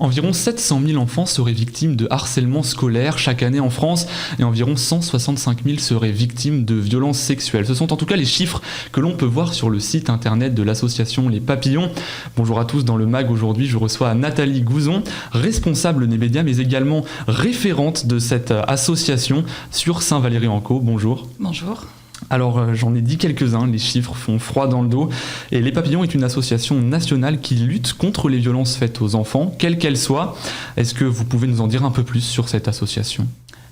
Environ 700 000 enfants seraient victimes de harcèlement scolaire chaque année en France et environ 165 000 seraient victimes de violences sexuelles. Ce sont en tout cas les chiffres que l'on peut voir sur le site internet de l'association Les Papillons. Bonjour à tous, dans le MAG aujourd'hui je reçois Nathalie Gouzon, responsable des médias mais également référente de cette association sur Saint-Valery-en-Caux. Bonjour. Bonjour. Alors j'en ai dit quelques-uns, les chiffres font froid dans le dos. Et Les Papillons est une association nationale qui lutte contre les violences faites aux enfants, quelles qu'elles soient. Est-ce que vous pouvez nous en dire un peu plus sur cette association ?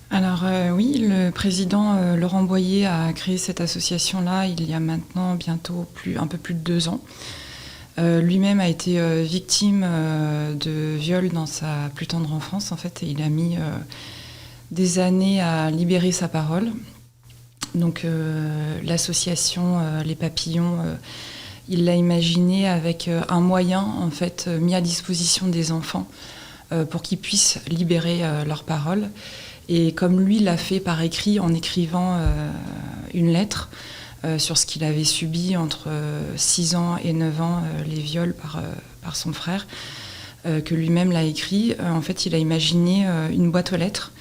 Alors oui, le président Laurent Boyer a créé cette association-là il y a maintenant bientôt un peu plus de 2 ans. Lui-même a été victime de viol dans sa plus tendre enfance en fait, et il a mis des années à libérer sa parole. Donc l'association Les Papillons, il l'a imaginé avec un moyen en fait mis à disposition des enfants pour qu'ils puissent libérer leur parole. Et comme lui l'a fait par écrit en écrivant une lettre sur ce qu'il avait subi entre 6 ans et 9 ans, les viols par son frère, que lui-même l'a écrit, en fait il a imaginé une boîte aux lettres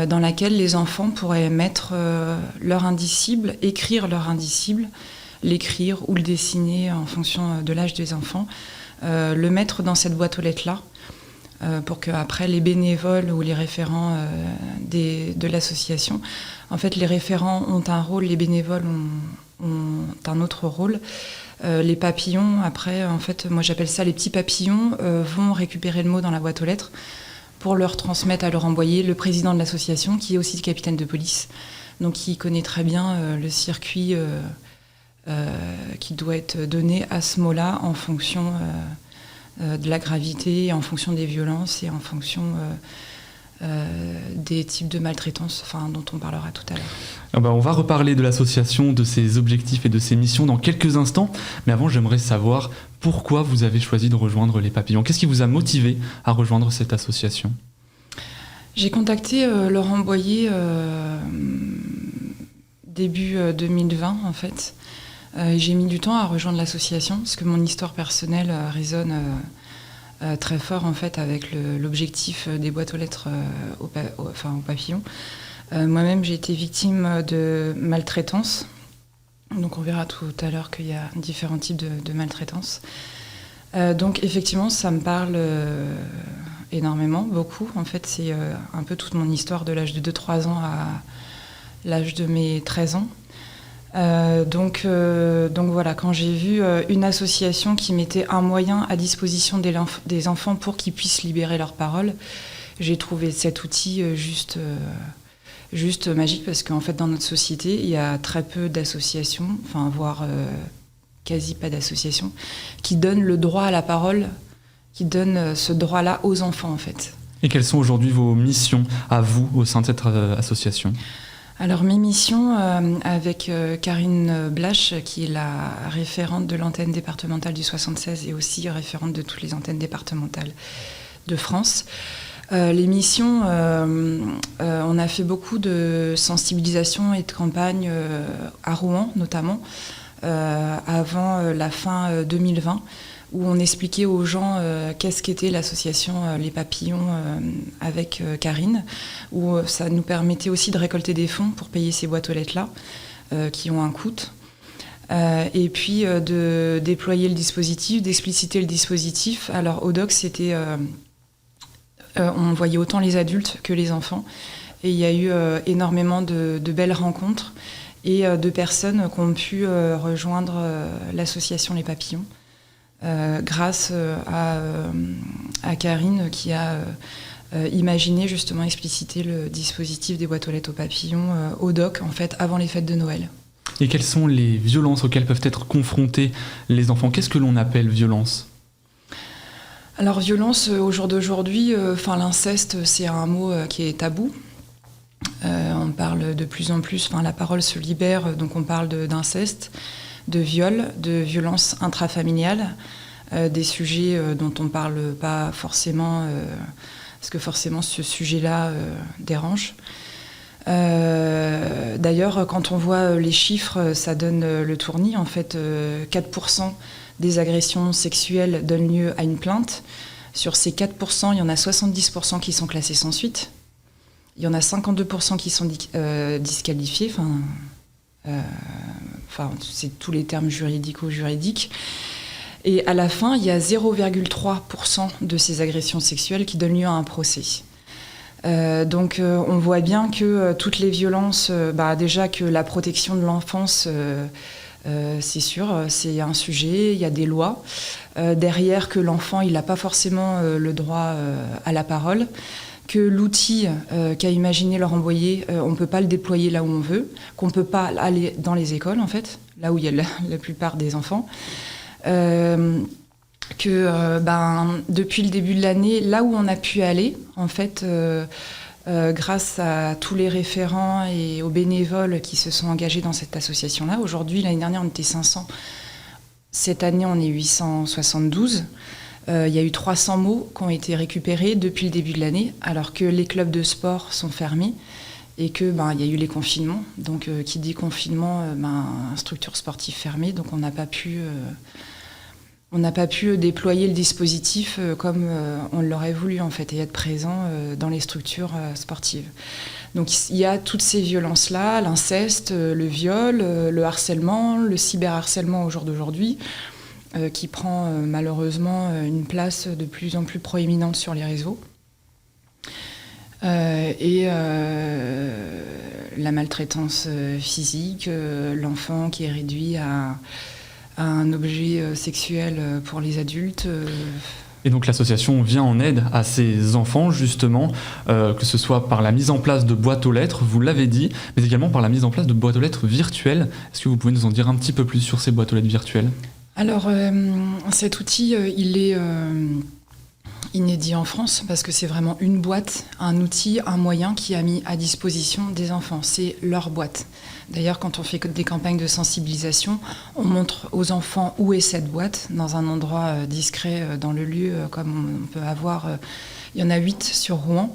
dans laquelle les enfants pourraient mettre leur indicible, écrire leur indicible, l'écrire ou le dessiner en fonction de l'âge des enfants, le mettre dans cette boîte aux lettres-là, pour qu'après les bénévoles ou les référents de l'association, en fait les référents ont un rôle, les bénévoles ont un autre rôle. Les papillons, après, en fait, moi j'appelle ça les petits papillons, vont récupérer le mot dans la boîte aux lettres, pour leur transmettre à Laurent Boyer, le président de l'association, qui est aussi le capitaine de police, donc qui connaît très bien le circuit qui doit être donné à ce mot-là en fonction de la gravité, en fonction des violences et en fonction des types de maltraitance dont on parlera tout à l'heure. On va reparler de l'association, de ses objectifs et de ses missions dans quelques instants, mais avant j'aimerais savoir pourquoi vous avez choisi de rejoindre Les Papillons. Qu'est-ce qui vous a motivé à rejoindre cette association ? J'ai contacté Laurent Boyer début 2020 en fait. J'ai mis du temps à rejoindre l'association parce que mon histoire personnelle résonne très fort en fait avec l'objectif des boîtes aux lettres aux papillons. Moi-même j'ai été victime de maltraitance. Donc on verra tout à l'heure qu'il y a différents types de maltraitance. Donc effectivement, ça me parle énormément, beaucoup. En fait, c'est un peu toute mon histoire de l'âge de 2-3 ans à l'âge de mes 13 ans. Donc voilà, quand j'ai vu une association qui mettait un moyen à disposition des enfants pour qu'ils puissent libérer leur parole, j'ai trouvé cet outil juste magique parce qu'en fait dans notre société il y a très peu d'associations, voire quasi pas d'associations qui donnent le droit à la parole, qui donnent ce droit-là aux enfants en fait. Et quelles sont aujourd'hui vos missions à vous au sein de cette association ? Alors mes missions avec Karine Blache qui est la référente de l'antenne départementale du 76 et aussi référente de toutes les antennes départementales de France. Les missions, on a fait beaucoup de sensibilisation et de campagne à Rouen notamment, avant la fin 2020, où on expliquait aux gens qu'est-ce qu'était l'association Les Papillons avec Karine, où ça nous permettait aussi de récolter des fonds pour payer ces boîtes aux lettres-là, qui ont un coût. Et puis de déployer le dispositif, d'expliciter le dispositif. Alors au DOC, c'était... on voyait autant les adultes que les enfants. Et il y a eu énormément de belles rencontres et de personnes qui ont pu rejoindre l'association Les Papillons grâce à Karine qui a imaginé justement expliciter le dispositif des boîtes aux lettres aux papillons au DOC, en fait, avant les fêtes de Noël. Et quelles sont les violences auxquelles peuvent être confrontés les enfants ? Qu'est-ce que l'on appelle violence ? Alors violence, au jour d'aujourd'hui, l'inceste, c'est un mot qui est tabou. On parle de plus en plus, la parole se libère, donc on parle d'inceste, de viol, de violence intrafamiliale, des sujets dont on ne parle pas forcément, parce que forcément ce sujet-là dérange. D'ailleurs, quand on voit les chiffres, ça donne le tournis. En fait, 4% des agressions sexuelles donnent lieu à une plainte. Sur ces 4%, il y en a 70% qui sont classés sans suite. Il y en a 52% qui sont disqualifiés. C'est tous les termes juridico-juridiques. Et à la fin, il y a 0,3% de ces agressions sexuelles qui donnent lieu à un procès. Donc on voit bien que toutes les violences, déjà que la protection de l'enfance, c'est sûr, c'est un sujet, il y a des lois. Derrière, que l'enfant, il n'a pas forcément le droit à la parole, que l'outil qu'a imaginé Laurent Boyer, on ne peut pas le déployer là où on veut, qu'on ne peut pas aller dans les écoles, en fait, là où il y a la plupart des enfants. Depuis le début de l'année, là où on a pu aller, en fait, grâce à tous les référents et aux bénévoles qui se sont engagés dans cette association-là, aujourd'hui, l'année dernière, on était 500. Cette année, on est 872. Il y a eu 300 mots qui ont été récupérés depuis le début de l'année, alors que les clubs de sport sont fermés et que il y a eu les confinements. Donc, qui dit confinement, structure sportive fermée. Donc, on n'a pas pu déployer le dispositif comme on l'aurait voulu, en fait, et être présent dans les structures sportives. Donc il y a toutes ces violences-là, l'inceste, le viol, le harcèlement, le cyberharcèlement au jour d'aujourd'hui, qui prend malheureusement une place de plus en plus proéminente sur les réseaux. La maltraitance physique, l'enfant qui est réduit à un objet sexuel pour les adultes. Et donc l'association vient en aide à ces enfants, justement, que ce soit par la mise en place de boîtes aux lettres, vous l'avez dit, mais également par la mise en place de boîtes aux lettres virtuelles. Est-ce que vous pouvez nous en dire un petit peu plus sur ces boîtes aux lettres virtuelles ? Alors, cet outil, il est inédit en France, parce que c'est vraiment une boîte, un outil, un moyen qui a mis à disposition des enfants. C'est leur boîte. D'ailleurs, quand on fait des campagnes de sensibilisation, on montre aux enfants où est cette boîte, dans un endroit discret dans le lieu, comme on peut avoir. Il y en a 8 sur Rouen.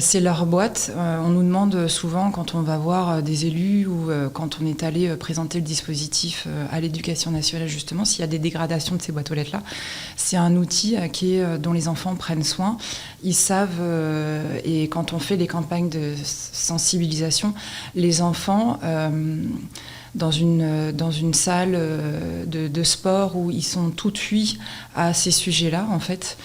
C'est leur boîte. On nous demande souvent, quand on va voir des élus ou quand on est allé présenter le dispositif à l'Éducation nationale, justement, s'il y a des dégradations de ces boîtes aux lettres-là. C'est un outil dont les enfants prennent soin. Ils savent, et quand on fait les campagnes de sensibilisation, les enfants... dans une salle de sport où ils sont tout cuits à ces sujets-là, en fait.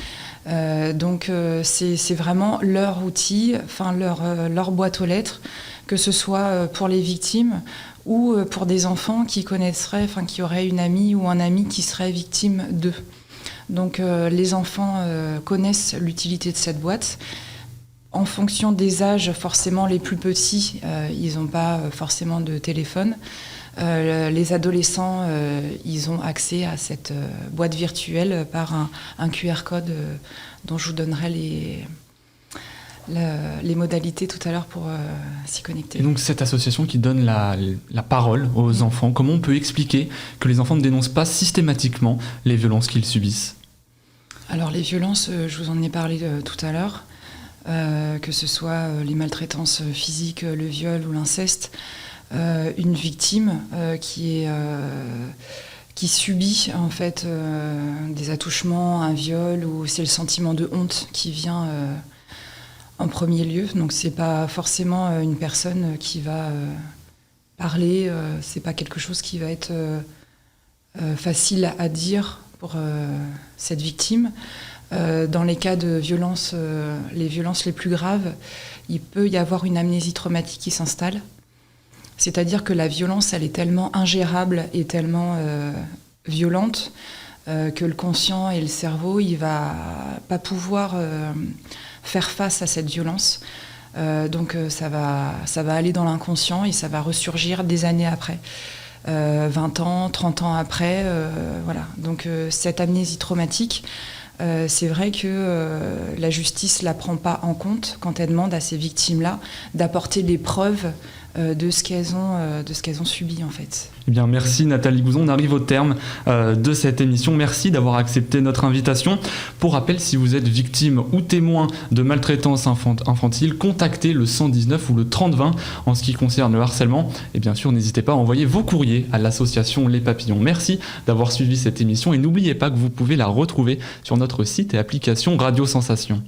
Donc c'est vraiment leur outil, leur boîte aux lettres, que ce soit pour les victimes ou pour des enfants qui qui auraient une amie ou un ami qui serait victime d'eux. Donc les enfants connaissent l'utilité de cette boîte. En fonction des âges, forcément les plus petits, ils n'ont pas forcément de téléphone. Les adolescents, ils ont accès à cette boîte virtuelle par un QR code dont je vous donnerai les modalités tout à l'heure pour s'y connecter. Et donc cette association qui donne la parole aux enfants, comment on peut expliquer que les enfants ne dénoncent pas systématiquement les violences qu'ils subissent ? Alors les violences, je vous en ai parlé tout à l'heure, que ce soit les maltraitances physiques, le viol ou l'inceste. Une victime qui subit en fait des attouchements, un viol, ou c'est le sentiment de honte qui vient en premier lieu. Donc c'est pas forcément une personne qui va parler, c'est pas quelque chose qui va être facile à dire pour cette victime. Dans les cas de violence, les violences les plus graves, il peut y avoir une amnésie traumatique qui s'installe. C'est-à-dire que la violence, elle est tellement ingérable et tellement violente que le conscient et le cerveau, il va pas pouvoir faire face à cette violence. Donc ça va aller dans l'inconscient et ça va ressurgir des années après. 20 ans, 30 ans après, voilà. Donc cette amnésie traumatique, c'est vrai que la justice ne la prend pas en compte quand elle demande à ces victimes-là d'apporter les preuves de ce qu'elles ont subi en fait. Eh bien, merci Nathalie Gouzon. On arrive au terme de cette émission. Merci d'avoir accepté notre invitation. Pour rappel, si vous êtes victime ou témoin de maltraitance infantile, contactez le 119 ou le 3020 en ce qui concerne le harcèlement. Et bien sûr, n'hésitez pas à envoyer vos courriers à l'association Les Papillons. Merci d'avoir suivi cette émission et n'oubliez pas que vous pouvez la retrouver sur notre site et application Radio Sensation.